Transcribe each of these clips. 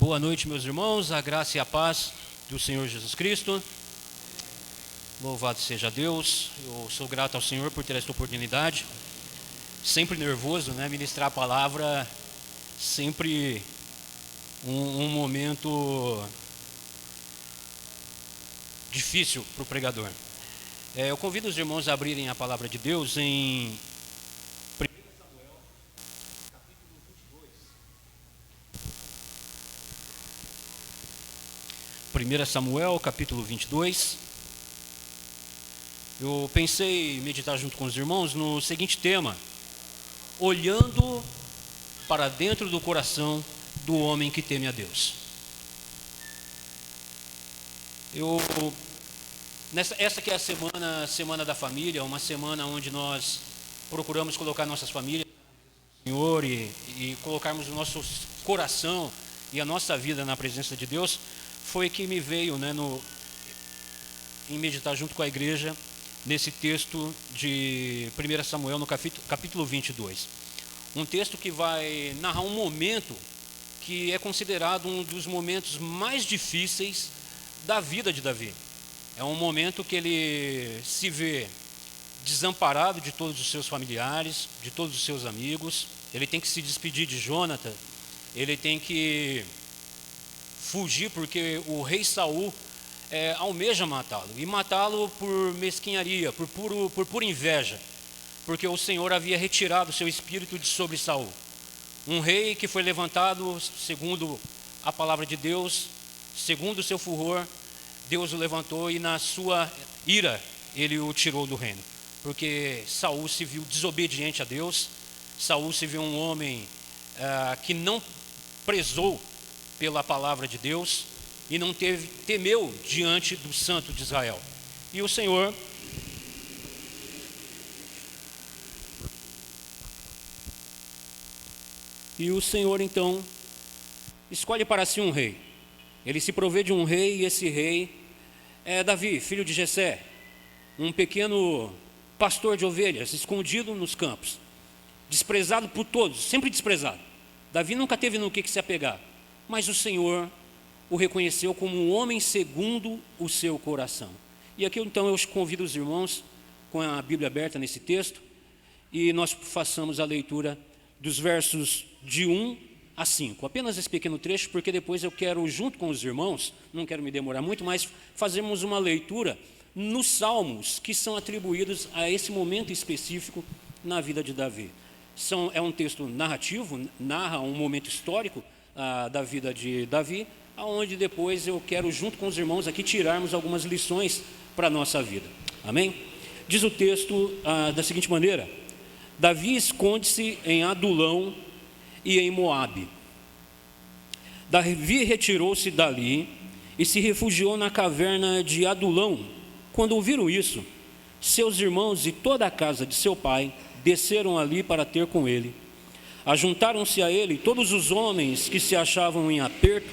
Boa noite, meus irmãos, a graça e a paz do Senhor Jesus Cristo. Louvado seja Deus. Eu sou grato ao Senhor por ter esta oportunidade. Sempre nervoso, né? Ministrar a palavra, sempre um momento difícil para o pregador. Eu convido os irmãos a abrirem a palavra de Deus em 1 Samuel, capítulo 22. Eu pensei em meditar junto com os irmãos no seguinte tema: olhando para dentro do coração do homem que teme a Deus. Essa que é a semana da família, uma semana onde nós procuramos colocar nossas famílias no Senhor e colocarmos o nosso coração e a nossa vida na presença de Deus. Foi que me veio, em meditar junto com a igreja nesse texto de 1 Samuel, no capítulo 22. Um texto que vai narrar um momento que é considerado um dos momentos mais difíceis da vida de Davi. É um momento que ele se vê desamparado de todos os seus familiares, de todos os seus amigos. Ele tem que se despedir de Jonatã, ele tem que fugir porque o rei Saul almeja matá-lo, e matá-lo por mesquinharia, por pura inveja, porque o Senhor havia retirado o seu espírito de sobre Saul. Um rei que foi levantado segundo a palavra de Deus, segundo o seu furor, Deus o levantou e na sua ira ele o tirou do reino, porque Saul se viu desobediente a Deus. Saul se viu um homem que não prezou pela palavra de Deus e não temeu diante do Santo de Israel. E o Senhor então escolhe para si um rei. Ele se provê de um rei, e esse rei é Davi, filho de Jessé, um pequeno pastor de ovelhas, escondido nos campos, desprezado por todos, sempre desprezado. Davi nunca teve no que se apegar, mas o Senhor o reconheceu como um homem segundo o seu coração. E aqui então eu convido os irmãos com a Bíblia aberta nesse texto, e nós façamos a leitura dos versos de 1 a 5. Apenas esse pequeno trecho, porque depois eu quero, junto com os irmãos, não quero me demorar muito, mas fazermos uma leitura nos salmos que são atribuídos a esse momento específico na vida de Davi. É um texto narrativo, narra um momento histórico da vida de Davi, aonde depois eu quero, junto com os irmãos aqui, tirarmos algumas lições para a nossa vida. Amém? Diz o texto da seguinte maneira: Davi esconde-se em Adulão e em Moabe. Davi retirou-se dali e se refugiou na caverna de Adulão. Quando ouviram isso, seus irmãos e toda a casa de seu pai desceram ali para ter com ele. Ajuntaram-se a ele todos os homens que se achavam em aperto,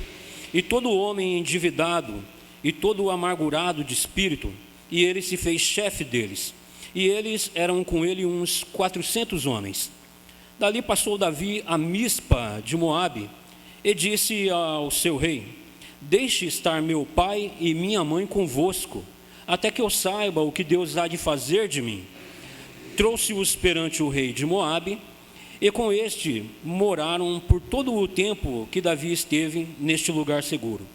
e todo homem endividado, e todo amargurado de espírito, e ele se fez chefe deles. E eles eram com ele uns 400 homens. Dali passou Davi a Mispa de Moabe, e disse ao seu rei: deixe estar meu pai e minha mãe convosco, até que eu saiba o que Deus há de fazer de mim. Trouxe-os perante o rei de Moabe, e com este moraram por todo o tempo que Davi esteve neste lugar seguro.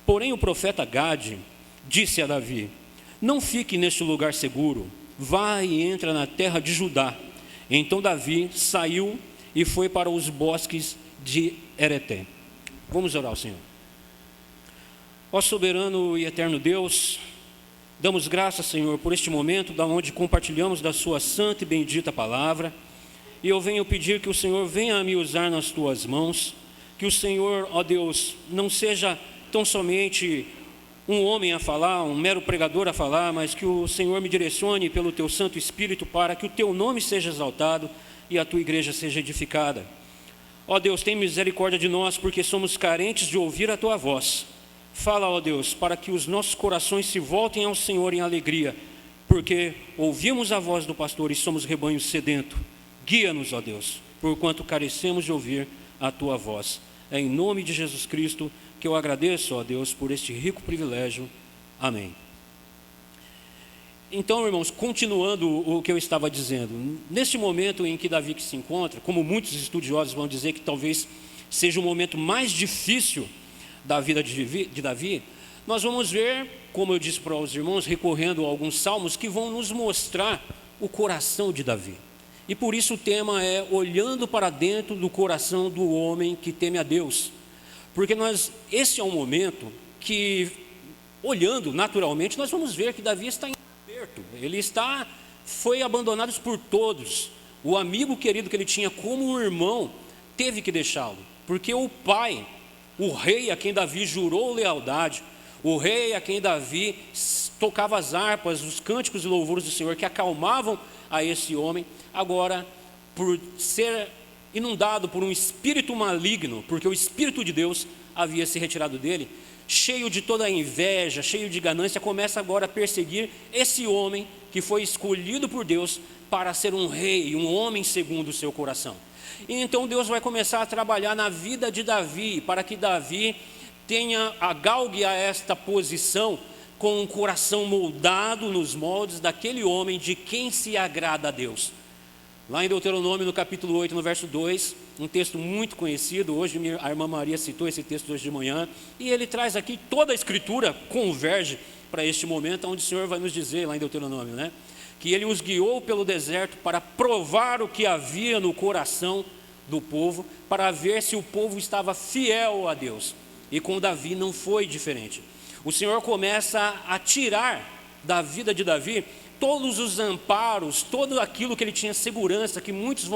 Porém o profeta Gade disse a Davi: não fique neste lugar seguro, vá e entra na terra de Judá. Então Davi saiu e foi para os bosques de Hereté. Vamos orar ao Senhor. Ó soberano e eterno Deus, damos graças, Senhor, por este momento da onde compartilhamos da sua santa e bendita palavra. E eu venho pedir que o Senhor venha a me usar nas tuas mãos, que o Senhor, ó Deus, não seja tão somente um homem a falar, um mero pregador a falar, mas que o Senhor me direcione pelo teu Santo Espírito para que o teu nome seja exaltado e a tua igreja seja edificada. Ó Deus, tem misericórdia de nós, porque somos carentes de ouvir a tua voz. Fala, ó Deus, para que os nossos corações se voltem ao Senhor em alegria, porque ouvimos a voz do pastor e somos rebanho sedento. Guia-nos, ó Deus, porquanto carecemos de ouvir a tua voz. É em nome de Jesus Cristo que eu agradeço, ó Deus, por este rico privilégio. Amém. Então, irmãos, continuando o que eu estava dizendo, neste momento em que Davi se encontra, como muitos estudiosos vão dizer que talvez seja o momento mais difícil da vida de Davi, nós vamos ver, como eu disse para os irmãos, recorrendo a alguns salmos que vão nos mostrar o coração de Davi. E por isso o tema é olhando para dentro do coração do homem que teme a Deus. Porque esse é um momento que, olhando naturalmente, nós vamos ver que Davi está aperto. Foi abandonado por todos. O amigo querido que ele tinha como um irmão teve que deixá-lo. Porque o pai, o rei a quem Davi jurou lealdade, o rei a quem Davi tocava as harpas, os cânticos e louvores do Senhor que acalmavam a esse homem, agora, por ser inundado por um espírito maligno, porque o Espírito de Deus havia se retirado dele, cheio de toda a inveja, cheio de ganância, começa agora a perseguir esse homem que foi escolhido por Deus para ser um rei, um homem segundo o seu coração. E então Deus vai começar a trabalhar na vida de Davi, para que Davi galgue a esta posição com um coração moldado nos moldes daquele homem de quem se agrada a Deus. Lá em Deuteronômio, no capítulo 8, no verso 2, um texto muito conhecido, hoje a irmã Maria citou esse texto hoje de manhã, e ele traz aqui, toda a escritura converge para este momento, onde o Senhor vai nos dizer, lá em Deuteronômio, que ele os guiou pelo deserto para provar o que havia no coração do povo, para ver se o povo estava fiel a Deus. E com Davi não foi diferente. O Senhor começa a tirar da vida de Davi todos os amparos, todo aquilo que ele tinha segurança, que muitos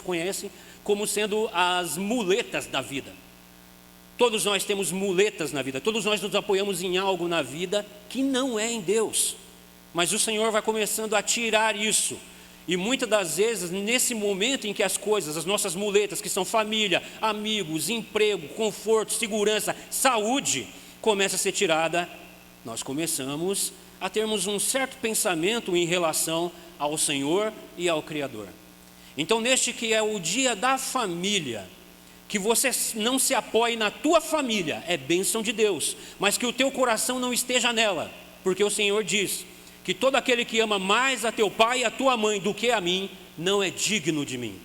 conhecem como sendo as muletas da vida. Todos nós temos muletas na vida, todos nós nos apoiamos em algo na vida que não é em Deus. Mas o Senhor vai começando a tirar isso. E muitas das vezes, nesse momento em que as coisas, as nossas muletas, que são família, amigos, emprego, conforto, segurança, saúde, começa a ser tirada, nós começamos a termos um certo pensamento em relação ao Senhor e ao Criador. Então, neste que é o dia da família, que você não se apoie na tua família, é bênção de Deus, mas que o teu coração não esteja nela, porque o Senhor diz que todo aquele que ama mais a teu pai e a tua mãe do que a mim, não é digno de mim.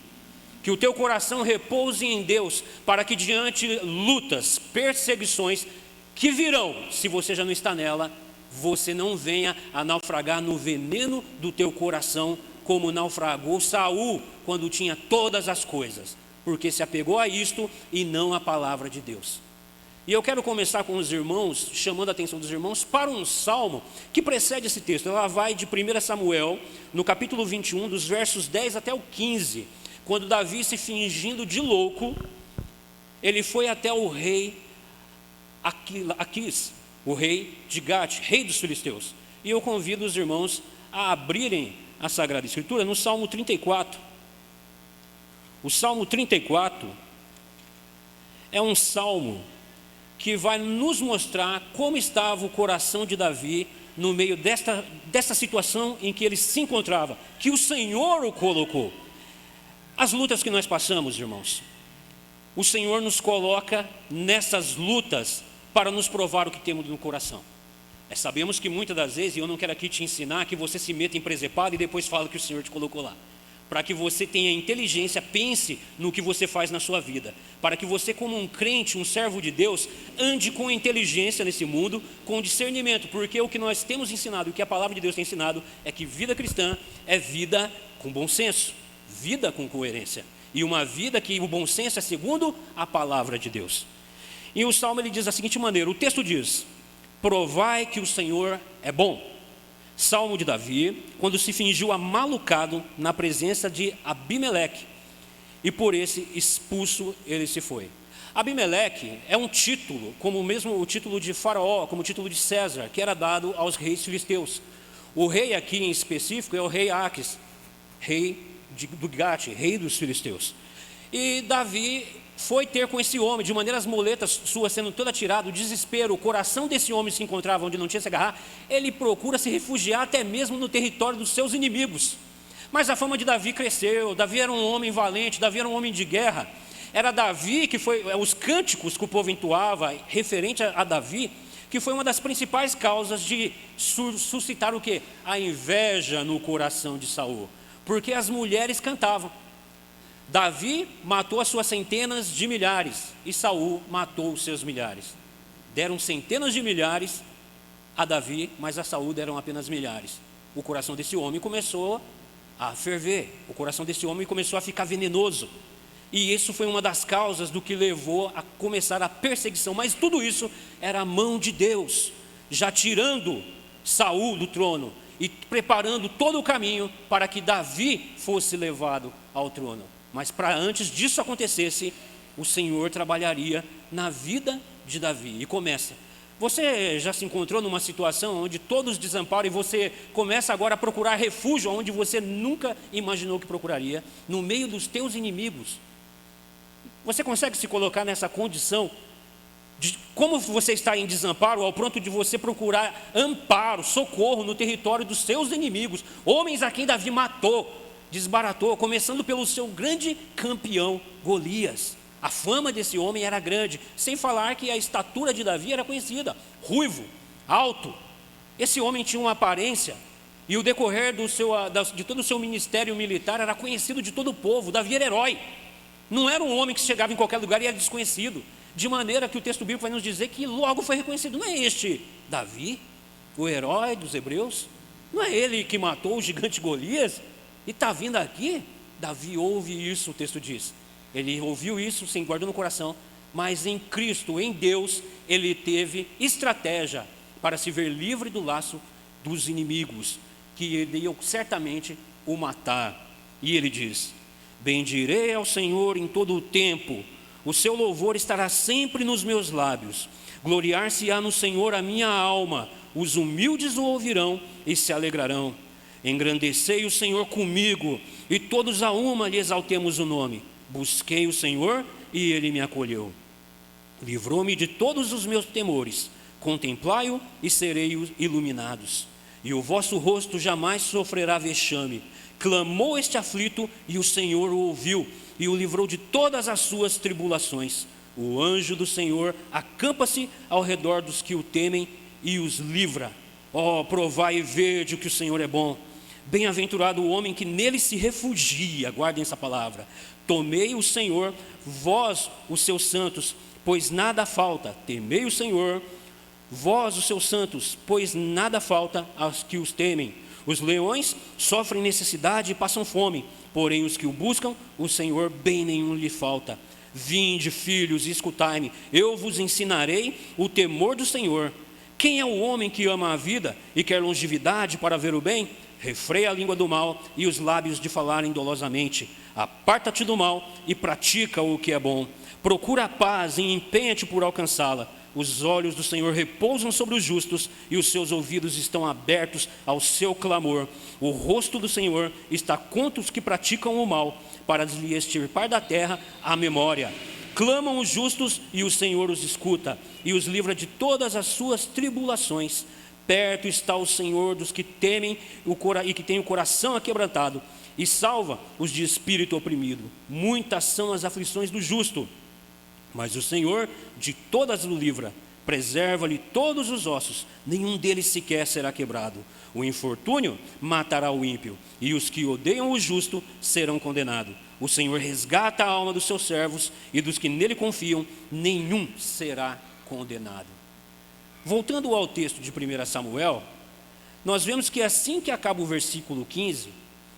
Que o teu coração repouse em Deus, para que diante lutas, perseguições que virão, se você já não está nela, você não venha a naufragar no veneno do teu coração, como naufragou Saul quando tinha todas as coisas, porque se apegou a isto e não à palavra de Deus. E eu quero começar com os irmãos, chamando a atenção dos irmãos para um salmo que precede esse texto. Ela vai de 1 Samuel, no capítulo 21, dos versos 10 até o 15, quando Davi, se fingindo de louco, ele foi até o rei Aquis, o rei de Gate, rei dos filisteus. E eu convido os irmãos a abrirem a Sagrada Escritura no Salmo 34. O Salmo 34 é um salmo que vai nos mostrar como estava o coração de Davi no meio desta situação em que ele se encontrava, que o Senhor o colocou. As lutas que nós passamos, irmãos, o Senhor nos coloca nessas lutas para nos provar o que temos no coração. Sabemos que muitas das vezes, e eu não quero aqui te ensinar, que você se meta em presepado e depois fala que o Senhor te colocou lá. Para que você tenha inteligência, pense no que você faz na sua vida. Para que você, como um crente, um servo de Deus, ande com inteligência nesse mundo, com discernimento. Porque o que nós temos ensinado, o que a palavra de Deus tem ensinado, é que vida cristã é vida com bom senso, vida com coerência. E uma vida que o bom senso é segundo a palavra de Deus. E o Salmo ele diz da seguinte maneira, o texto diz: provai que o Senhor é bom. Salmo de Davi, quando se fingiu amalucado na presença de Abimeleque, e por esse expulso ele se foi. Abimeleque é um título, como mesmo o título de Faraó, como o título de César, que era dado aos reis filisteus. O rei aqui em específico é o rei Aquis, rei do Gate, rei dos filisteus. E Davi foi ter com esse homem, de maneira as muletas suas sendo toda tirada, o desespero, o coração desse homem se encontrava onde não tinha se agarrar, ele procura se refugiar até mesmo no território dos seus inimigos. Mas a fama de Davi cresceu, Davi era um homem valente, Davi era um homem de guerra. era Davi, que foi os cânticos que o povo entoava referente a Davi, que foi uma das principais causas de suscitar o quê? A inveja no coração de Saul, porque as mulheres cantavam. Davi matou as suas centenas de milhares e Saul matou os seus milhares. Deram centenas de milhares a Davi, mas a Saul deram apenas milhares. O coração desse homem começou a ferver, o coração desse homem começou a ficar venenoso. E isso foi uma das causas do que levou a começar a perseguição. Mas tudo isso era a mão de Deus, já tirando Saul do trono e preparando todo o caminho para que Davi fosse levado ao trono. Mas para antes disso acontecesse, o Senhor trabalharia na vida de Davi. E começa. Você já se encontrou numa situação onde todos desamparam e você começa agora a procurar refúgio onde você nunca imaginou que procuraria, no meio dos teus inimigos? Você consegue se colocar nessa condição de como você está em desamparo, ao ponto de você procurar amparo, socorro no território dos seus inimigos, homens a quem Davi matou, desbaratou, começando pelo seu grande campeão Golias. A fama desse homem era grande, sem falar que a estatura de Davi era conhecida, ruivo, alto. Esse homem tinha uma aparência, e o decorrer de todo o seu ministério militar era conhecido de todo o povo. Davi era herói, não era um homem que chegava em qualquer lugar e era desconhecido, de maneira que o texto bíblico vai nos dizer que logo foi reconhecido. Não é este Davi, o herói dos hebreus? Não é ele que matou o gigante Golias? E está vindo aqui? Davi ouve isso, o texto diz. Ele ouviu isso, sim, guardou no coração, mas em Cristo, em Deus, ele teve estratégia para se ver livre do laço dos inimigos, que iriam certamente o matar. E ele diz: bendirei ao Senhor em todo o tempo, o seu louvor estará sempre nos meus lábios. Gloriar-se-á no Senhor a minha alma, os humildes o ouvirão e se alegrarão. Engrandecei o Senhor comigo, e todos a uma lhe exaltemos o nome. Busquei o Senhor e ele me acolheu. Livrou-me de todos os meus temores. Contemplai-o e serei iluminados. E o vosso rosto jamais sofrerá vexame. Clamou este aflito e o Senhor o ouviu e o livrou de todas as suas tribulações. O anjo do Senhor acampa-se ao redor dos que o temem e os livra. Ó, provai e vede que o Senhor é bom. Bem-aventurado o homem que nele se refugia. Guardem essa palavra. Tomei o Senhor, vós os seus santos, pois nada falta. Temei o Senhor, vós os seus santos, pois nada falta aos que os temem. Os leões sofrem necessidade e passam fome, porém os que o buscam, o Senhor bem nenhum lhe falta. Vinde, filhos, e escutai-me, eu vos ensinarei o temor do Senhor. Quem é o homem que ama a vida e quer longevidade para ver o bem? Refreia a língua do mal e os lábios de falarem dolosamente. Aparta-te do mal e pratica o que é bom. Procura a paz e empenha-te por alcançá-la. Os olhos do Senhor repousam sobre os justos e os seus ouvidos estão abertos ao seu clamor. O rosto do Senhor está contra os que praticam o mal, para lhe extirpar da terra a memória. Clamam os justos e o Senhor os escuta e os livra de todas as suas tribulações. Perto está o Senhor dos que temem e que têm o coração aquebrantado, e salva os de espírito oprimido. Muitas são as aflições do justo, mas o Senhor de todas o livra. Preserva-lhe todos os ossos, nenhum deles sequer será quebrado. O infortúnio matará o ímpio, e os que odeiam o justo serão condenados. O Senhor resgata a alma dos seus servos, e dos que nele confiam, nenhum será condenado. Voltando ao texto de 1 Samuel, nós vemos que assim que acaba o versículo 15,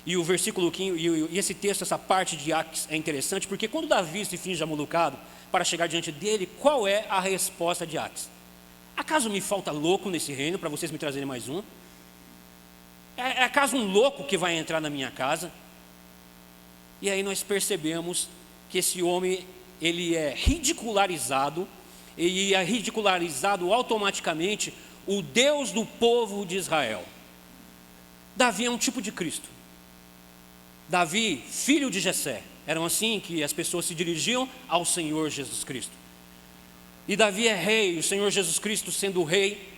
e o versículo 15, e esse texto, essa parte de Aques é interessante, porque quando Davi se finge amolucado para chegar diante dele, qual é a resposta de Aques? Acaso me falta louco nesse reino para vocês me trazerem mais um? É acaso um louco que vai entrar na minha casa? E aí nós percebemos que esse homem, ele é ridicularizado, e é ridicularizado automaticamente o Deus do povo de Israel. Davi é um tipo de Cristo. Davi, filho de Jessé, eram assim que as pessoas se dirigiam ao Senhor Jesus Cristo. E Davi é rei, o Senhor Jesus Cristo sendo rei,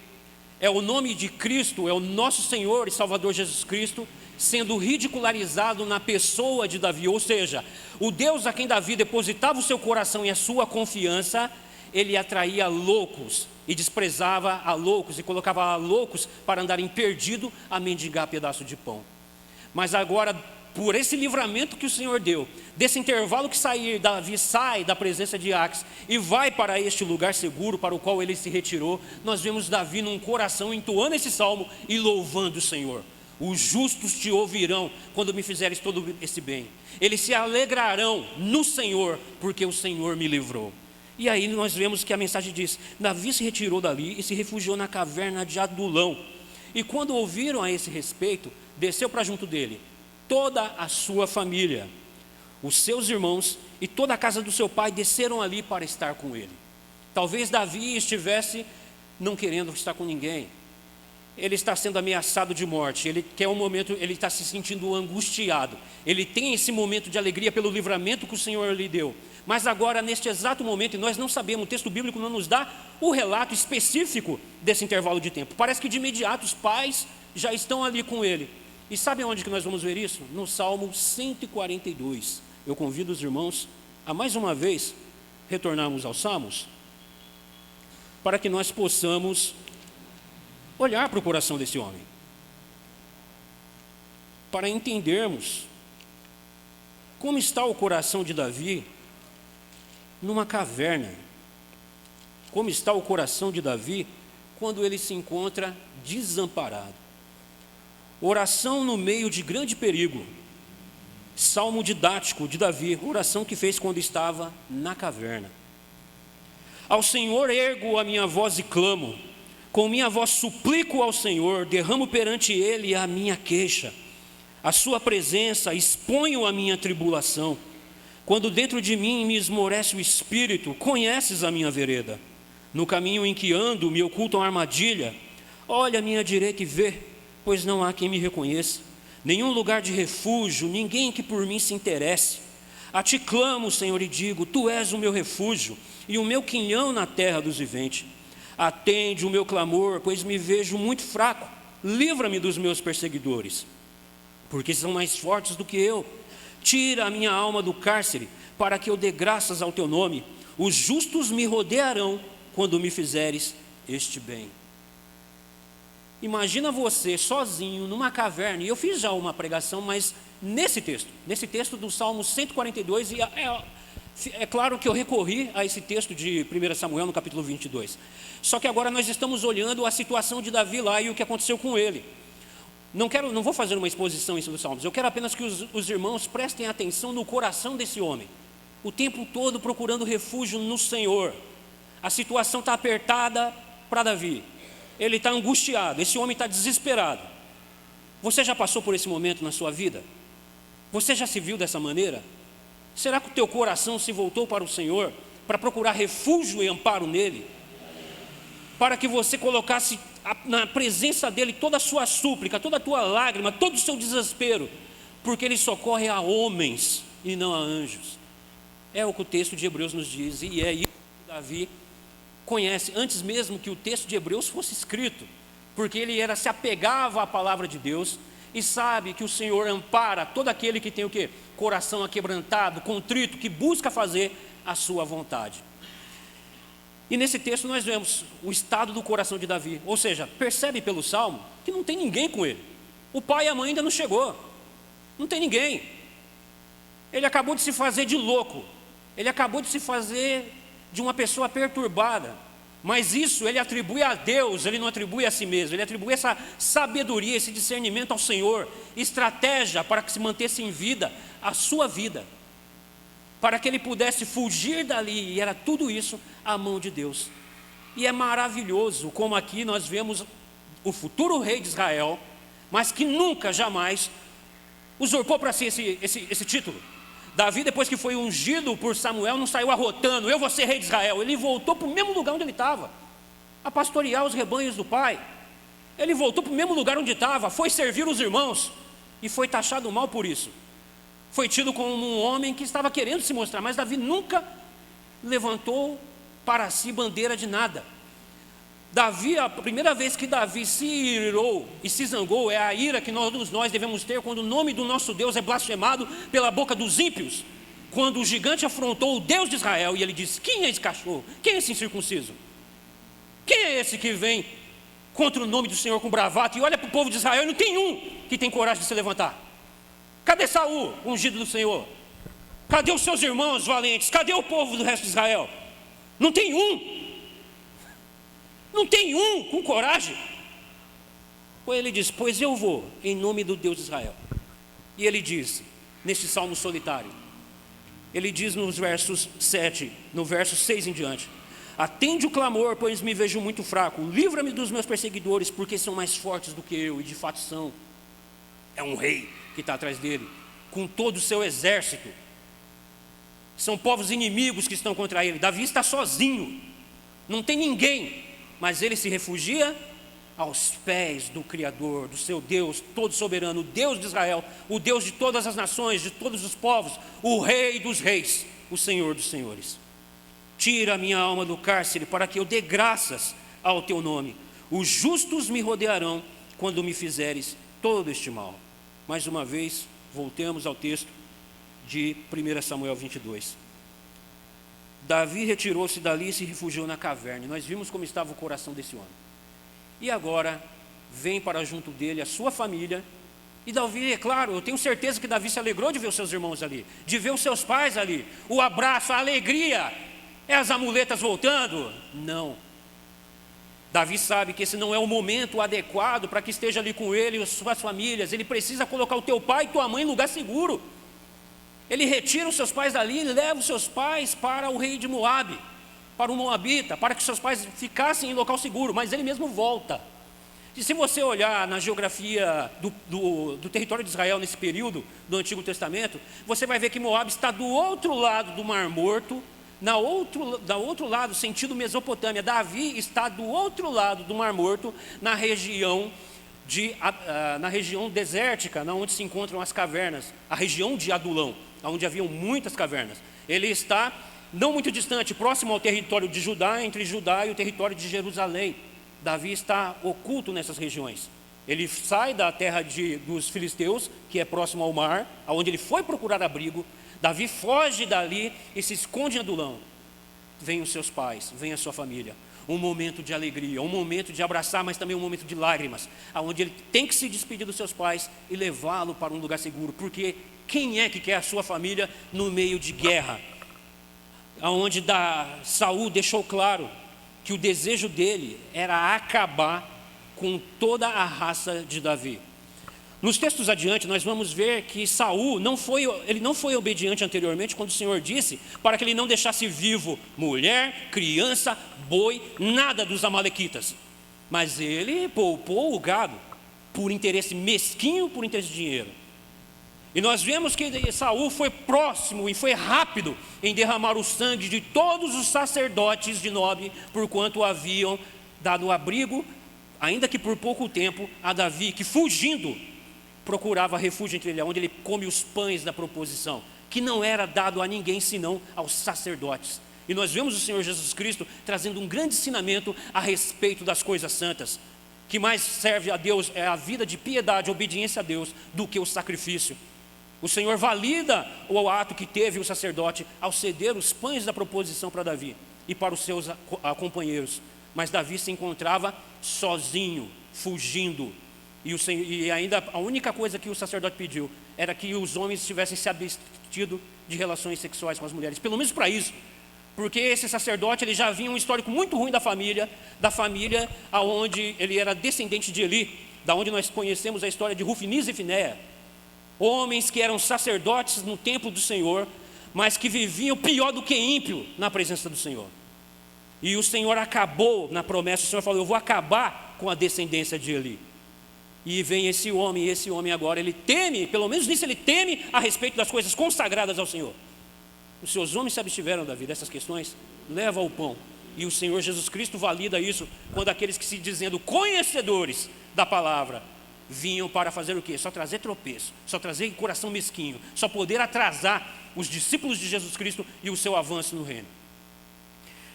é o nome de Cristo, é o nosso Senhor e Salvador Jesus Cristo, sendo ridicularizado na pessoa de Davi, ou seja, o Deus a quem Davi depositava o seu coração e a sua confiança, ele atraía loucos e desprezava a loucos e colocava a loucos para andarem perdido a mendigar pedaço de pão. Mas agora, por esse livramento que o Senhor deu, desse intervalo que sair, Davi sai da presença de Aques e vai para este lugar seguro para o qual ele se retirou. Nós vemos Davi num coração entoando esse salmo e louvando o Senhor. Os justos te ouvirão quando me fizeres todo esse bem. Eles se alegrarão no Senhor, porque o Senhor me livrou. E aí nós vemos que a mensagem diz: Davi se retirou dali e se refugiou na caverna de Adulão. E quando ouviram a esse respeito, desceu para junto dele toda a sua família, os seus irmãos e toda a casa do seu pai desceram ali para estar com ele. Talvez Davi estivesse não querendo estar com ninguém. Ele está sendo ameaçado de morte, ele quer um momento, ele está se sentindo angustiado. Ele tem esse momento de alegria pelo livramento que o Senhor lhe deu. Mas agora, neste exato momento, e nós não sabemos, o texto bíblico não nos dá o relato específico desse intervalo de tempo. Parece que de imediato os pais já estão ali com ele. E sabe onde que nós vamos ver isso? No Salmo 142. Eu convido os irmãos a mais uma vez retornarmos aos Salmos, para que nós possamos olhar para o coração desse homem, para entendermos como está o coração de Davi numa caverna, como está o coração de Davi quando ele se encontra desamparado. Oração no meio de grande perigo, salmo didático de Davi, oração que fez quando estava na caverna. Ao Senhor ergo a minha voz e clamo, com minha voz suplico ao Senhor, derramo perante Ele a minha queixa. A sua presença exponho a minha tribulação. Quando dentro de mim me esmorece o espírito, conheces a minha vereda. No caminho em que ando me ocultam armadilha. Olha à minha direita e vê, pois não há quem me reconheça. Nenhum lugar de refúgio, ninguém que por mim se interesse. A ti clamo, Senhor, e digo, tu és o meu refúgio e o meu quinhão na terra dos viventes. Atende o meu clamor, pois me vejo muito fraco. Livra-me dos meus perseguidores, porque são mais fortes do que eu. Tira a minha alma do cárcere, para que eu dê graças ao teu nome. Os justos me rodearão quando me fizeres este bem. Imagina você sozinho numa caverna, e eu fiz já uma pregação, mas nesse texto do Salmo 142, e é claro que eu recorri a esse texto de 1 Samuel no capítulo 22. Só que agora nós estamos olhando a situação de Davi lá e o que aconteceu com ele. Não vou fazer uma exposição em cima dos Salmos, eu quero apenas que os irmãos prestem atenção no coração desse homem, o tempo todo procurando refúgio no Senhor. A situação está apertada para Davi, ele está angustiado, esse homem está desesperado. Você já passou por esse momento na sua vida? Você já se viu dessa maneira? Será que o teu coração se voltou para o Senhor, para procurar refúgio e amparo nele? Para que você colocasse na presença dele toda a sua súplica, toda a tua lágrima, todo o seu desespero, porque ele socorre a homens e não a anjos. É o que o texto de Hebreus nos diz, e é isso que Davi conhece, antes mesmo que o texto de Hebreus fosse escrito, porque ele se apegava à palavra de Deus, e sabe que o Senhor ampara todo aquele que tem o quê? Coração aquebrantado, contrito, que busca fazer a sua vontade. E nesse texto nós vemos o estado do coração de Davi, ou seja, percebe pelo Salmo que não tem ninguém com ele. O pai e a mãe ainda não chegou, não tem ninguém. Ele acabou de se fazer de louco, ele acabou de se fazer de uma pessoa perturbada, mas isso ele atribui a Deus, ele não atribui a si mesmo, ele atribui essa sabedoria, esse discernimento ao Senhor, estratégia para que se mantesse em vida a sua vida, para que ele pudesse fugir dali, e era tudo isso a mão de Deus. E é maravilhoso como aqui nós vemos o futuro rei de Israel, mas que nunca, jamais usurpou para si esse título. Davi, depois que foi ungido por Samuel, não saiu arrotando, eu vou ser rei de Israel. Ele voltou para o mesmo lugar onde ele estava, a pastorear os rebanhos do pai. Ele voltou para o mesmo lugar onde estava, foi servir os irmãos, e foi taxado mal por isso. Foi tido como um homem que estava querendo se mostrar, mas Davi nunca levantou para si bandeira de nada. Davi, a primeira vez que Davi se irou e se zangou, é a ira que todos nós devemos ter quando o nome do nosso Deus é blasfemado pela boca dos ímpios. Quando o gigante afrontou o Deus de Israel e ele disse: quem é esse cachorro? Quem é esse incircunciso? Quem é esse que vem contra o nome do Senhor com bravata? E olha para o povo de Israel e não tem um que tem coragem de se levantar. Cadê Saul, ungido do Senhor? Cadê os seus irmãos valentes? Cadê o povo do resto de Israel? Não tem um. Não tem um com coragem. Pois ele diz: pois eu vou em nome do Deus de Israel. E ele diz, neste salmo solitário, ele diz nos versos 7, no verso 6 em diante: atende o clamor, pois me vejo muito fraco. Livra-me dos meus perseguidores, porque são mais fortes do que eu. E de fato são. É um rei que está atrás dele, com todo o seu exército. São povos inimigos que estão contra ele. Davi está sozinho, não tem ninguém. Mas ele se refugia aos pés do Criador, do seu Deus todo soberano, o Deus de Israel, o Deus de todas as nações, de todos os povos, o Rei dos reis, o Senhor dos senhores. Tira a minha alma do cárcere, para que eu dê graças ao teu nome. Os justos me rodearão quando me fizeres todo este mal. Mais uma vez, voltemos ao texto de 1 Samuel 22. Davi retirou-se dali e se refugiou na caverna. Nós vimos como estava o coração desse homem. E agora vem para junto dele a sua família. E Davi, é claro, eu tenho certeza que Davi se alegrou de ver os seus irmãos ali, de ver os seus pais ali, o abraço, a alegria. É as amuletas voltando? Não. Davi sabe que esse não é o momento adequado para que esteja ali com ele e suas famílias. Ele precisa colocar o teu pai e tua mãe em lugar seguro. Ele retira os seus pais dali e leva os seus pais para o rei de Moabe, para o Moabita, para que seus pais ficassem em local seguro, mas ele mesmo volta. E se você olhar na geografia do território de Israel nesse período do Antigo Testamento, você vai ver que Moabe está do outro lado do Mar Morto, do outro lado, sentido Mesopotâmia. Davi está do outro lado do Mar Morto, na região desértica, onde se encontram as cavernas, a região de Adulão, onde haviam muitas cavernas. Ele está não muito distante, próximo ao território de Judá, entre Judá e o território de Jerusalém. Davi está oculto nessas regiões. Ele sai da terra dos filisteus, que é próximo ao mar, onde ele foi procurar abrigo. Davi foge dali e se esconde em Adulão. Vêm os seus pais, vem a sua família. Um momento de alegria, um momento de abraçar, mas também um momento de lágrimas, onde ele tem que se despedir dos seus pais e levá-lo para um lugar seguro, porque quem é que quer a sua família no meio de guerra? Onde Saul deixou claro que o desejo dele era acabar com toda a raça de Davi. Nos textos adiante, nós vamos ver que Saul não foi obediente anteriormente quando o Senhor disse para que ele não deixasse vivo mulher, criança, boi, nada dos amalequitas. Mas ele poupou o gado por interesse mesquinho, por interesse de dinheiro. E nós vemos que Saul foi próximo e foi rápido em derramar o sangue de todos os sacerdotes de Nob, porquanto haviam dado abrigo, ainda que por pouco tempo, a Davi, que fugindo, procurava refúgio entre ele, onde ele come os pães da proposição, que não era dado a ninguém senão aos sacerdotes. E nós vemos o Senhor Jesus Cristo trazendo um grande ensinamento a respeito das coisas santas. Que mais serve a Deus é a vida de piedade, obediência a Deus, do que o sacrifício. O Senhor valida o ato que teve o sacerdote ao ceder os pães da proposição para Davi e para os seus companheiros. Mas Davi se encontrava sozinho, fugindo. E ainda a única coisa que o sacerdote pediu era que os homens tivessem se abstido de relações sexuais com as mulheres. Pelo menos para isso. Porque esse sacerdote ele já vinha um histórico muito ruim da família onde ele era descendente de Eli, da onde nós conhecemos a história de Rufiniz e Finéia. Homens que eram sacerdotes no templo do Senhor, mas que viviam pior do que ímpio na presença do Senhor. E o Senhor acabou na promessa, o Senhor falou: eu vou acabar com a descendência de Eli. E vem esse homem, e esse homem agora, ele teme, pelo menos nisso ele teme a respeito das coisas consagradas ao Senhor. Os seus homens se abstiveram, Davi, dessas questões, leva o pão. E o Senhor Jesus Cristo valida isso, quando aqueles que se dizendo conhecedores da palavra, vinham para fazer o quê? Só trazer tropeço, só trazer coração mesquinho, só poder atrasar os discípulos de Jesus Cristo e o seu avanço no reino.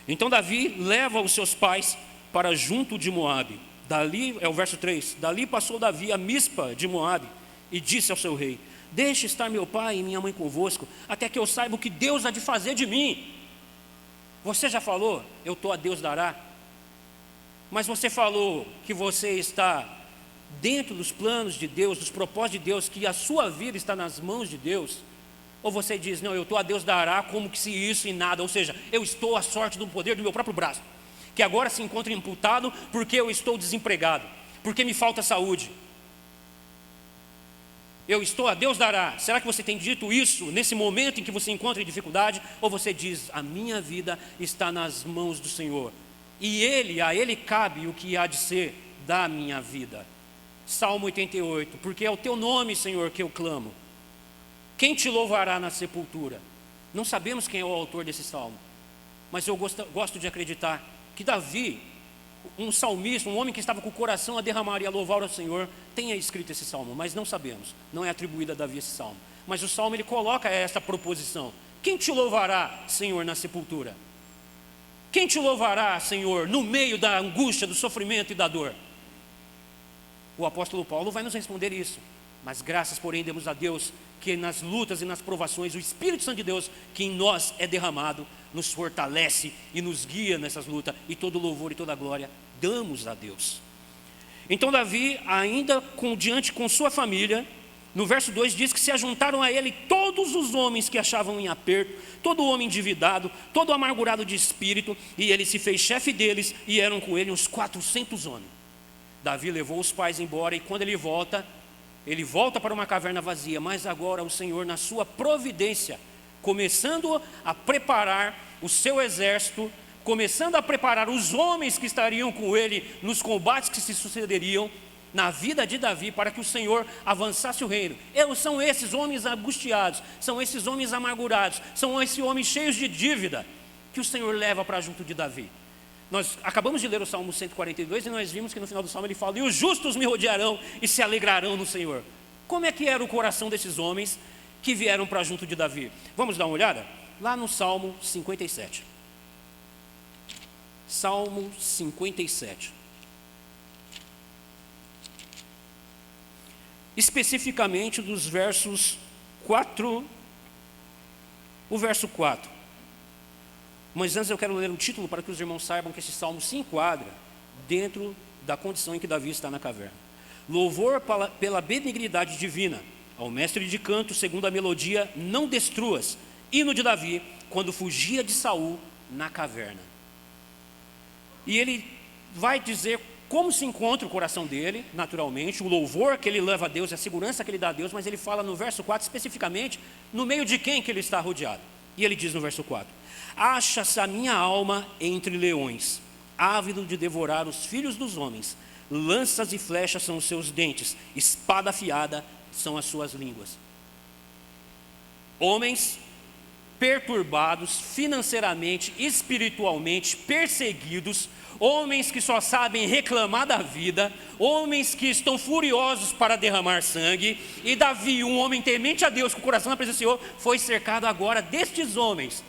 Então Davi leva os seus pais para junto de Moabe. Dali, é o verso 3, dali passou Davi a Mispa de Moabe e disse ao seu rei: deixe estar meu pai e minha mãe convosco, até que eu saiba o que Deus há de fazer de mim. Você já falou, eu estou a Deus dará? Mas você falou que você está dentro dos planos de Deus, dos propósitos de Deus, que a sua vida está nas mãos de Deus? Ou você diz, não, eu estou a Deus dará como que se isso e nada, ou seja, eu estou à sorte do poder do meu próprio braço, que agora se encontra imputado porque eu estou desempregado, porque me falta saúde. Eu estou a Deus dará. Será que você tem dito isso nesse momento em que você encontra em dificuldade? Ou você diz, a minha vida está nas mãos do Senhor, e a Ele cabe o que há de ser da minha vida. Salmo 88, porque é o teu nome, Senhor, que eu clamo. Quem te louvará na sepultura? Não sabemos quem é o autor desse salmo, mas eu gosto de acreditar que Davi, um salmista, um homem que estava com o coração a derramar e a louvar ao Senhor, tenha escrito esse salmo, mas não sabemos, não é atribuído a Davi esse salmo. Mas o salmo ele coloca essa proposição: quem te louvará, Senhor, na sepultura? Quem te louvará, Senhor, no meio da angústia, do sofrimento e da dor? O apóstolo Paulo vai nos responder isso. Mas graças, porém, demos a Deus que nas lutas e nas provações, o Espírito Santo de Deus, que em nós é derramado, nos fortalece e nos guia nessas lutas, e todo louvor e toda glória damos a Deus. Então Davi, ainda diante com sua família, no verso 2 diz que se ajuntaram a ele todos os homens que achavam em aperto, todo homem endividado, todo amargurado de espírito, e ele se fez chefe deles, e eram com ele uns 400 homens. Davi levou os pais embora, e quando ele volta para uma caverna vazia, mas agora o Senhor, na sua providência, começando a preparar o seu exército, começando a preparar os homens que estariam com ele nos combates que se sucederiam na vida de Davi, para que o Senhor avançasse o reino. São esses homens angustiados, são esses homens amargurados, são esses homens cheios de dívida, que o Senhor leva para junto de Davi. Nós acabamos de ler o Salmo 142 e nós vimos que no final do Salmo ele fala: e os justos me rodearão e se alegrarão no Senhor. Como é que era o coração desses homens que vieram para junto de Davi? Vamos dar uma olhada? Lá no Salmo 57. Salmo 57. Especificamente dos versos 4, o verso 4. Mas antes eu quero ler o título para que os irmãos saibam que esse salmo se enquadra dentro da condição em que Davi está na caverna. Louvor pela benignidade divina, ao mestre de canto, segundo a melodia, não destruas, hino de Davi, quando fugia de Saul na caverna. E ele vai dizer como se encontra o coração dele, naturalmente, o louvor que ele leva a Deus, a segurança que ele dá a Deus, mas ele fala no verso 4 especificamente, no meio de quem que ele está rodeado. E ele diz no verso 4: acha-se a minha alma entre leões, ávido de devorar os filhos dos homens. Lanças e flechas são os seus dentes, espada afiada são as suas línguas. Homens perturbados financeiramente, espiritualmente, perseguidos, homens que só sabem reclamar da vida, homens que estão furiosos para derramar sangue. E Davi, um homem temente a Deus, com o coração na presença do Senhor, foi cercado agora destes homens.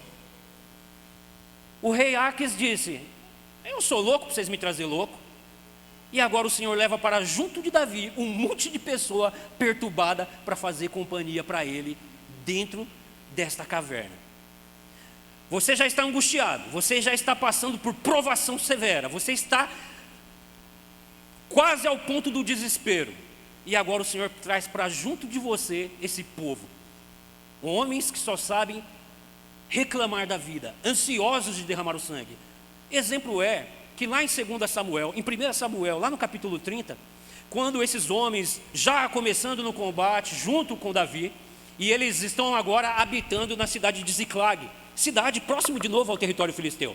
O rei Aques disse: eu sou louco para vocês me trazer louco. E agora o Senhor leva para junto de Davi um monte de pessoa perturbada para fazer companhia para ele dentro desta caverna. Você já está angustiado, você já está passando por provação severa, você está quase ao ponto do desespero. E agora o Senhor traz para junto de você esse povo, homens que só sabem reclamar da vida, ansiosos de derramar o sangue. Exemplo é que lá em 2 Samuel, em 1 Samuel, lá no capítulo 30, quando esses homens já começando no combate junto com Davi, e eles estão agora habitando na cidade de Ziclag, cidade próximo de novo ao território filisteu.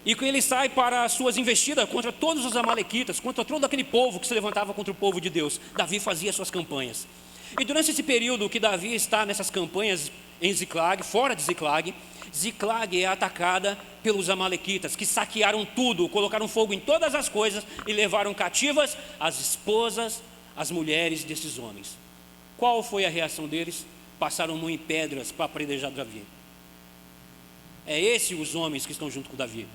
E que ele sai para as suas investidas contra todos os amalequitas, contra todo aquele povo que se levantava contra o povo de Deus. Davi fazia suas campanhas. E durante esse período que Davi está nessas campanhas em Ziclag, fora de Ziclag, Ziclag é atacada pelos amalequitas, que saquearam tudo, colocaram fogo em todas as coisas e levaram cativas as esposas, as mulheres desses homens. Qual foi a reação deles? Passaram mão em pedras para apedrejar Davi. É esses os homens que estão junto com Davi.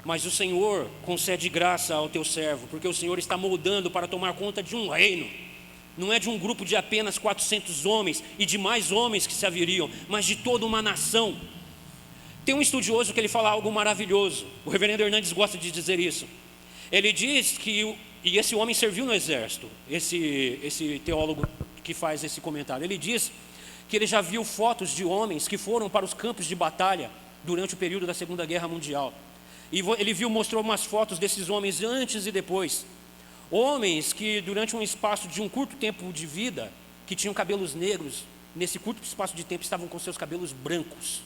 Mas o Senhor concede graça ao teu servo, porque o Senhor está moldando para tomar conta de um reino. Não é de um grupo de apenas 400 homens e de mais homens que se haveriam, mas de toda uma nação. Tem um estudioso que ele fala algo maravilhoso. O reverendo Hernandes gosta de dizer isso. Ele diz que, e esse homem serviu no exército, esse teólogo que faz esse comentário, ele diz que ele já viu fotos de homens que foram para os campos de batalha durante o período da Segunda Guerra Mundial. E ele mostrou umas fotos desses homens antes e depois. Homens que durante um espaço de um curto tempo de vida, que tinham cabelos negros, nesse curto espaço de tempo estavam com seus cabelos brancos.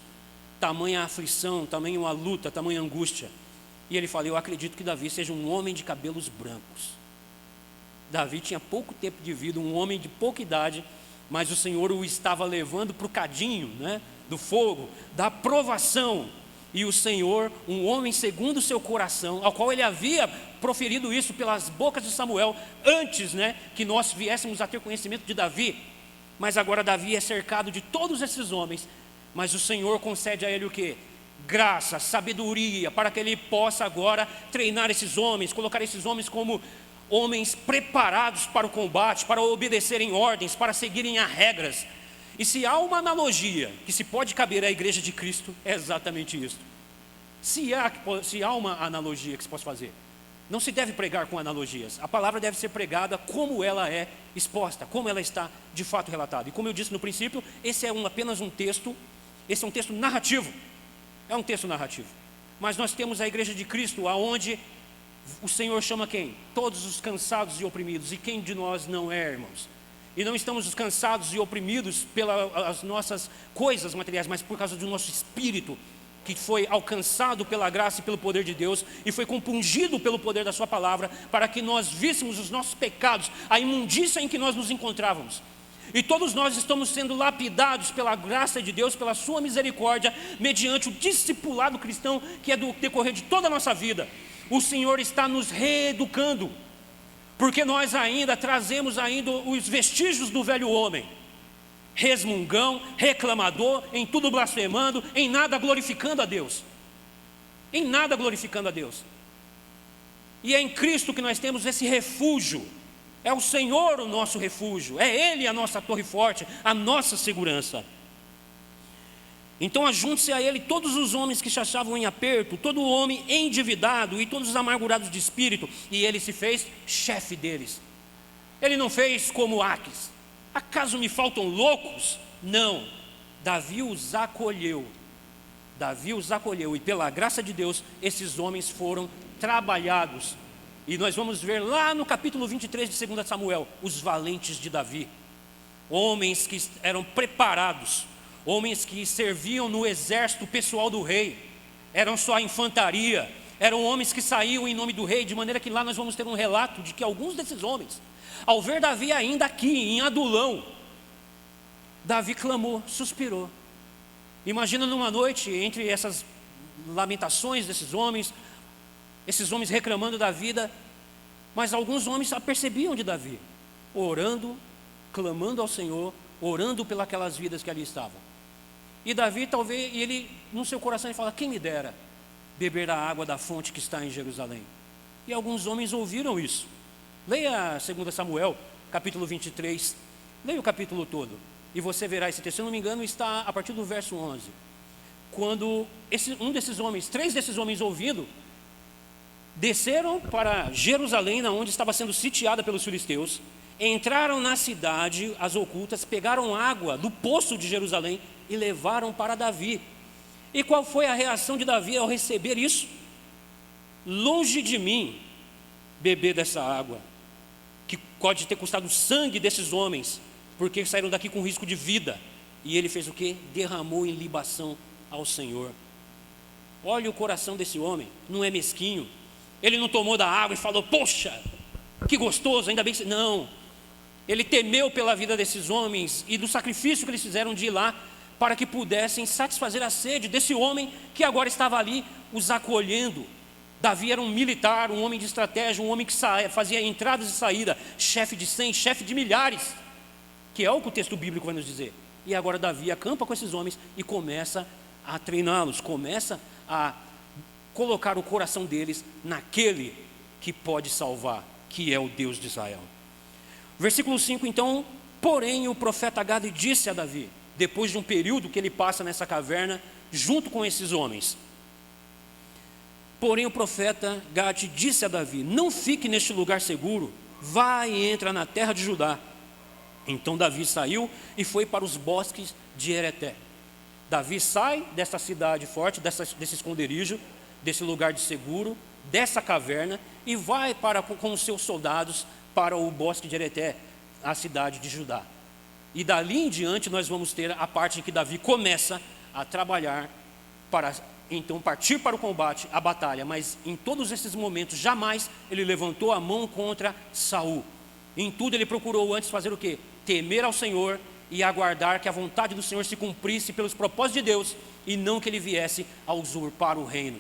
Tamanha aflição, tamanha uma luta, tamanha angústia. E ele fala, eu acredito que Davi seja um homem de cabelos brancos. Davi tinha pouco tempo de vida, um homem de pouca idade, mas o Senhor o estava levando para o cadinho, né, do fogo, da provação. E o Senhor, um homem segundo o seu coração, ao qual ele havia proferido isso pelas bocas de Samuel, antes, né, que nós viéssemos a ter conhecimento de Davi. Mas agora Davi é cercado de todos esses homens, mas o Senhor concede a ele o quê? Graça, sabedoria, para que ele possa agora treinar esses homens, colocar esses homens como homens preparados para o combate, para obedecerem ordens, para seguirem as regras. E se há uma analogia que se pode caber à igreja de Cristo, é exatamente isso. Se há uma analogia que se possa fazer, não se deve pregar com analogias. A palavra deve ser pregada como ela é exposta, como ela está de fato relatada. E como eu disse no princípio, esse é apenas um texto, esse é um texto narrativo. É um texto narrativo. Mas nós temos a igreja de Cristo, aonde o Senhor chama quem? Todos os cansados e oprimidos. E quem de nós não é, irmãos? E não estamos cansados e oprimidos pelas nossas coisas materiais, mas por causa do nosso espírito, que foi alcançado pela graça e pelo poder de Deus, e foi compungido pelo poder da sua palavra, para que nós víssemos os nossos pecados, a imundícia em que nós nos encontrávamos. E todos nós estamos sendo lapidados pela graça de Deus, pela sua misericórdia, mediante o discipulado cristão, que é do decorrer de toda a nossa vida. O Senhor está nos reeducando, porque nós ainda trazemos os vestígios do velho homem, resmungão, reclamador, em tudo blasfemando, em nada glorificando a Deus, em nada glorificando a Deus. E é em Cristo que nós temos esse refúgio, é o Senhor o nosso refúgio, é Ele a nossa torre forte, a nossa segurança. Então ajunte-se a ele todos os homens que se achavam em aperto, todo homem endividado e todos os amargurados de espírito, e ele se fez chefe deles. Ele não fez como Aques, acaso me faltam loucos? Não, Davi os acolheu, e pela graça de Deus, esses homens foram trabalhados. E nós vamos ver lá no capítulo 23 de 2 Samuel, os valentes de Davi, homens que eram preparados, homens que serviam no exército pessoal do rei, eram só a infantaria, eram homens que saíam em nome do rei, de maneira que lá nós vamos ter um relato de que alguns desses homens, ao ver Davi ainda aqui em Adulão, Davi clamou, suspirou. Imagina numa noite, entre essas lamentações desses homens, esses homens reclamando da vida, mas alguns homens apercebiam de Davi, orando, clamando ao Senhor, orando pelas vidas que ali estavam. E Davi, talvez, ele no seu coração ele fala, quem me dera beber a água da fonte que está em Jerusalém. E alguns homens ouviram isso. Leia 2 Samuel, capítulo 23, leia o capítulo todo, e você verá esse texto, se eu não me engano, está a partir do verso 11. Quando três desses homens ouvindo, desceram para Jerusalém, onde estava sendo sitiada pelos filisteus, entraram na cidade, as ocultas, pegaram água do poço de Jerusalém e levaram para Davi. E qual foi a reação de Davi ao receber isso? Longe de mim beber dessa água, que pode ter custado o sangue desses homens, porque saíram daqui com risco de vida. E ele fez o quê? Derramou em libação ao Senhor. Olha o coração desse homem, não é mesquinho. Ele não tomou da água e falou, poxa, que gostoso, ainda bem que... Não, ele temeu pela vida desses homens e do sacrifício que eles fizeram de ir lá, para que pudessem satisfazer a sede desse homem que agora estava ali os acolhendo. Davi era um militar, um homem de estratégia, um homem que fazia entradas e saídas, chefe de 100, chefe de milhares, que é o que o texto bíblico vai nos dizer. E agora Davi acampa com esses homens e começa a treiná-los, começa a colocar o coração deles naquele que pode salvar, que é o Deus de Israel. Versículo 5, então, porém o profeta Gade disse a Davi, depois de um período que ele passa nessa caverna, junto com esses homens. Porém o profeta Gade disse a Davi, não fique neste lugar seguro, vá e entra na terra de Judá. Então Davi saiu e foi para os bosques de Hereté. Davi sai dessa cidade forte, desse esconderijo, desse lugar de seguro, dessa caverna, e vai com os seus soldados para o bosque de Hereté, a cidade de Judá. E dali em diante nós vamos ter a parte em que Davi começa a trabalhar para então partir para o combate, a batalha. Mas em todos esses momentos, jamais ele levantou a mão contra Saul. Em tudo ele procurou antes fazer o quê? Temer ao Senhor e aguardar que a vontade do Senhor se cumprisse pelos propósitos de Deus, e não que ele viesse a usurpar o reino.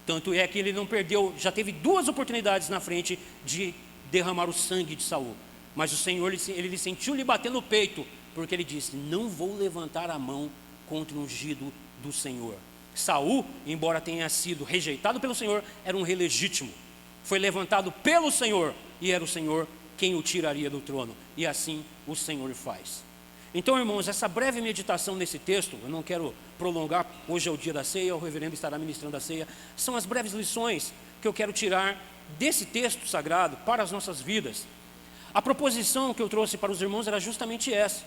Tanto é que ele não perdeu, já teve 2 oportunidades na frente de derramar o sangue de Saul. Mas o Senhor, ele sentiu lhe bater no peito, porque ele disse, não vou levantar a mão contra o ungido do Senhor. Saul, embora tenha sido rejeitado pelo Senhor, era um rei legítimo. Foi levantado pelo Senhor, e era o Senhor quem o tiraria do trono. E assim o Senhor faz. Então, irmãos, essa breve meditação nesse texto, eu não quero prolongar, hoje é o dia da ceia, o reverendo estará ministrando a ceia, são as breves lições que eu quero tirar desse texto sagrado para as nossas vidas. A proposição que eu trouxe para os irmãos era justamente essa,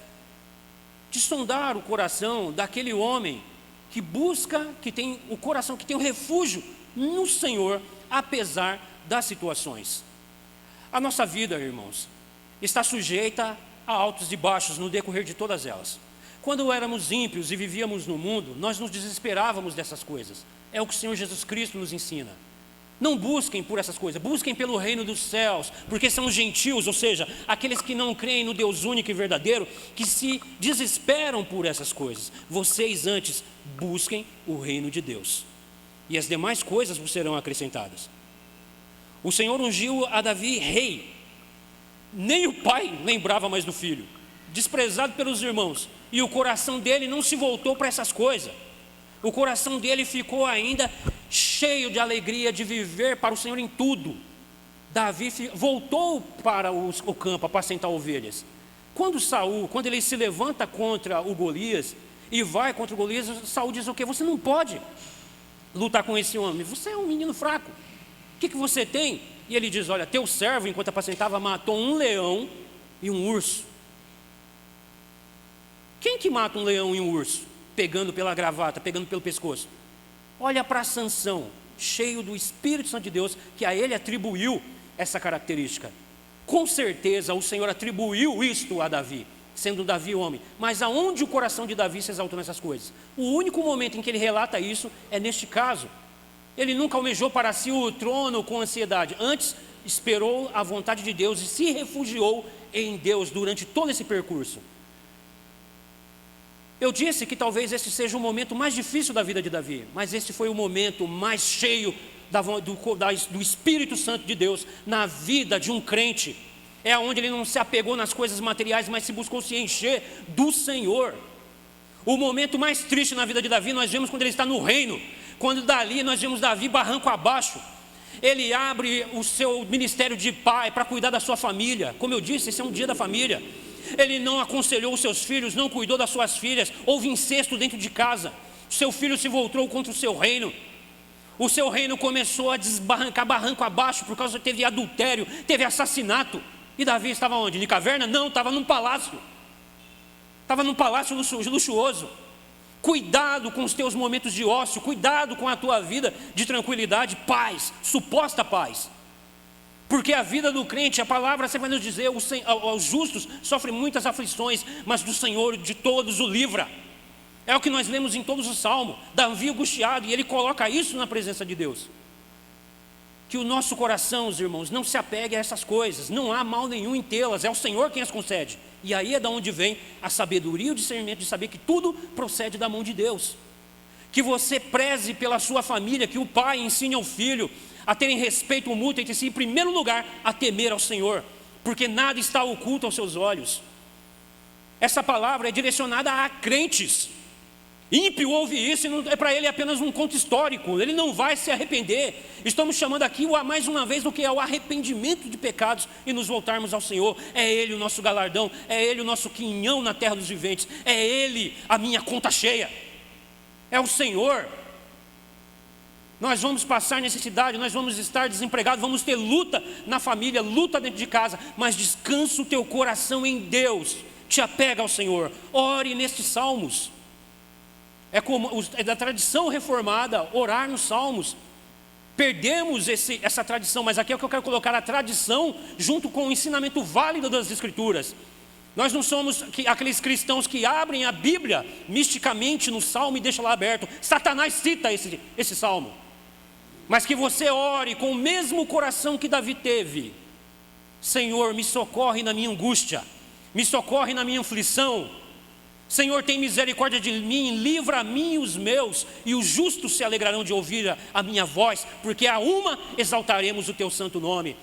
de sondar o coração daquele homem que busca, que tem o coração, que tem o refúgio no Senhor, apesar das situações. A nossa vida, irmãos, está sujeita a altos e baixos no decorrer de todas elas. Quando éramos ímpios e vivíamos no mundo, nós nos desesperávamos dessas coisas. É o que o Senhor Jesus Cristo nos ensina. Não busquem por essas coisas, busquem pelo reino dos céus, porque são os gentios, ou seja, aqueles que não creem no Deus único e verdadeiro, que se desesperam por essas coisas. Vocês antes busquem o reino de Deus, e as demais coisas vos serão acrescentadas. O Senhor ungiu a Davi rei. Nem o pai lembrava mais do filho, desprezado pelos irmãos, e o coração dele não se voltou para essas coisas. O coração dele ficou ainda cheio de alegria de viver para o Senhor em tudo. Davi voltou para o campo para apacentar ovelhas. Quando Saul, quando ele se levanta contra o Golias e vai contra o Golias, Saul diz o quê? Você não pode lutar com esse homem, você é um menino fraco. O que você tem? E ele diz, olha, teu servo, enquanto apacentava, matou um leão e um urso. Quem que mata um leão e um urso? Pegando pela gravata, pegando pelo pescoço. Olha para Sansão, cheio do Espírito Santo de Deus, que a ele atribuiu essa característica. Com certeza o Senhor atribuiu isto a Davi, sendo Davi homem. Mas aonde o coração de Davi se exaltou nessas coisas? O único momento em que ele relata isso é neste caso. Ele nunca almejou para si o trono com ansiedade. Antes, esperou a vontade de Deus e se refugiou em Deus durante todo esse percurso. Eu disse que talvez esse seja o momento mais difícil da vida de Davi, mas esse foi o momento mais cheio do Espírito Santo de Deus na vida de um crente. É onde ele não se apegou nas coisas materiais, mas se buscou se encher do Senhor. O momento mais triste na vida de Davi nós vemos quando ele está no reino, quando dali nós vemos Davi barranco abaixo. Ele abre o seu ministério de pai para cuidar da sua família. Como eu disse, esse é um dia da família. Ele não aconselhou os seus filhos, não cuidou das suas filhas, houve incesto dentro de casa. Seu filho se voltou contra o seu reino. O seu reino começou a desbarrancar barranco abaixo, por causa que teve adultério, teve assassinato. E Davi estava onde? De caverna? Não, estava num palácio. Estava num palácio luxuoso. Cuidado com os teus momentos de ócio, cuidado com a tua vida de tranquilidade, paz, suposta paz. Porque a vida do crente, a palavra você vai nos dizer, os justos sofrem muitas aflições, mas do Senhor de todos o livra. É o que nós lemos em todos os salmos. Davi angustiado, e ele coloca isso na presença de Deus. Que o nosso coração, os irmãos, não se apegue a essas coisas. Não há mal nenhum em tê-las, é o Senhor quem as concede. E aí é da onde vem a sabedoria e o discernimento de saber que tudo procede da mão de Deus. Que você preze pela sua família, que o pai ensine ao filho a terem respeito mútuo entre si, em primeiro lugar, a temer ao Senhor, porque nada está oculto aos seus olhos. Essa palavra é direcionada a crentes, Ímpio ouve isso e para ele é apenas um conto histórico, ele não vai se arrepender. Estamos chamando aqui mais uma vez do que é o arrependimento de pecados e nos voltarmos ao Senhor. É Ele o nosso galardão, é Ele o nosso quinhão na terra dos viventes, é Ele a minha conta cheia, é o Senhor. Nós vamos passar necessidade, nós vamos estar desempregados, vamos ter luta na família, luta dentro de casa, mas descansa o teu coração em Deus, te apega ao Senhor, ore nestes salmos. É da tradição reformada orar nos salmos. Perdemos essa tradição, mas aqui é o que eu quero colocar, a tradição junto com o ensinamento válido das Escrituras. Nós não somos aqueles cristãos que abrem a Bíblia misticamente no salmo e deixam lá aberto. Satanás cita esse salmo. Mas que você ore com o mesmo coração que Davi teve. Senhor, me socorre na minha angústia, me socorre na minha aflição. Senhor, tem misericórdia de mim, livra a mim e os meus, e os justos se alegrarão de ouvir a minha voz, porque a uma exaltaremos o teu santo nome.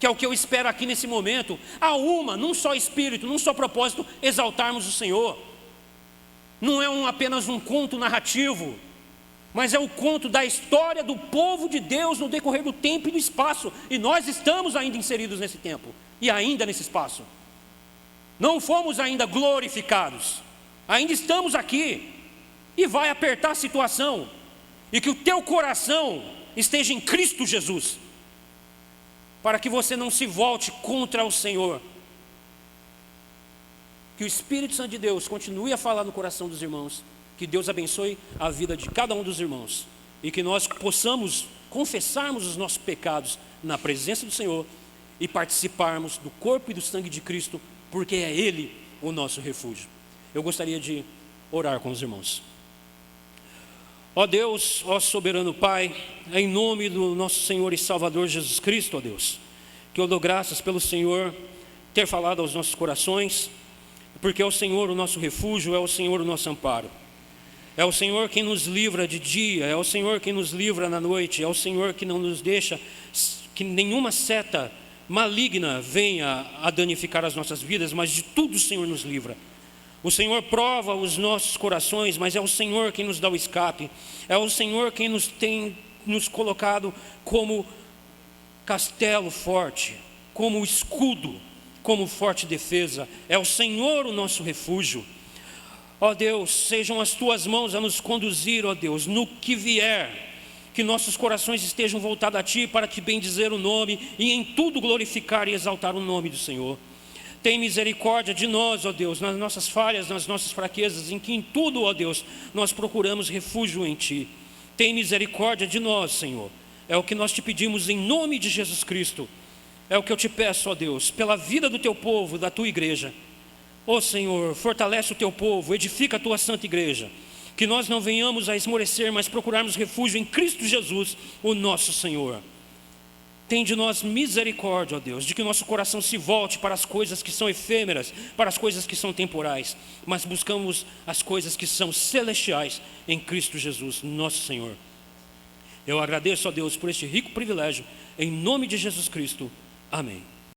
Que é o que eu espero aqui nesse momento, a uma, num só espírito, num só propósito, exaltarmos o Senhor. Não é apenas um conto narrativo, mas é o conto da história do povo de Deus no decorrer do tempo e do espaço, e nós estamos ainda inseridos nesse tempo, e ainda nesse espaço. Não fomos ainda glorificados, ainda estamos aqui, e vai apertar a situação, e que o teu coração esteja em Cristo Jesus, para que você não se volte contra o Senhor. Que o Espírito Santo de Deus continue a falar no coração dos irmãos, que Deus abençoe a vida de cada um dos irmãos, e que nós possamos confessarmos os nossos pecados na presença do Senhor, e participarmos do corpo e do sangue de Cristo, porque é Ele o nosso refúgio. Eu gostaria de orar com os irmãos. Ó Deus, ó soberano Pai, em nome do nosso Senhor e Salvador Jesus Cristo, ó Deus, que eu dou graças pelo Senhor ter falado aos nossos corações, porque é o Senhor o nosso refúgio, é o Senhor o nosso amparo. É o Senhor quem nos livra de dia, é o Senhor quem nos livra na noite, é o Senhor que não nos deixa que nenhuma seta maligna venha a danificar as nossas vidas, mas de tudo o Senhor nos livra. O Senhor prova os nossos corações, mas é o Senhor quem nos dá o escape. É o Senhor quem tem nos colocado como castelo forte, como escudo, como forte defesa. É o Senhor o nosso refúgio. Ó Deus, sejam as tuas mãos a nos conduzir, ó Deus, no que vier, que nossos corações estejam voltados a Ti para Te bendizer o nome e em tudo glorificar e exaltar o nome do Senhor. Tem misericórdia de nós, ó Deus, nas nossas falhas, nas nossas fraquezas, em que em tudo, ó Deus, nós procuramos refúgio em Ti. Tem misericórdia de nós, Senhor. É o que nós Te pedimos em nome de Jesus Cristo. É o que eu Te peço, ó Deus, pela vida do Teu povo, da Tua igreja. Ó Senhor, fortalece o Teu povo, edifica a Tua santa igreja. Que nós não venhamos a esmorecer, mas procurarmos refúgio em Cristo Jesus, o nosso Senhor. Tem de nós misericórdia, ó Deus, de que o nosso coração se volte para as coisas que são efêmeras, para as coisas que são temporais, mas buscamos as coisas que são celestiais em Cristo Jesus, nosso Senhor. Eu agradeço a Deus por este rico privilégio, em nome de Jesus Cristo. Amém.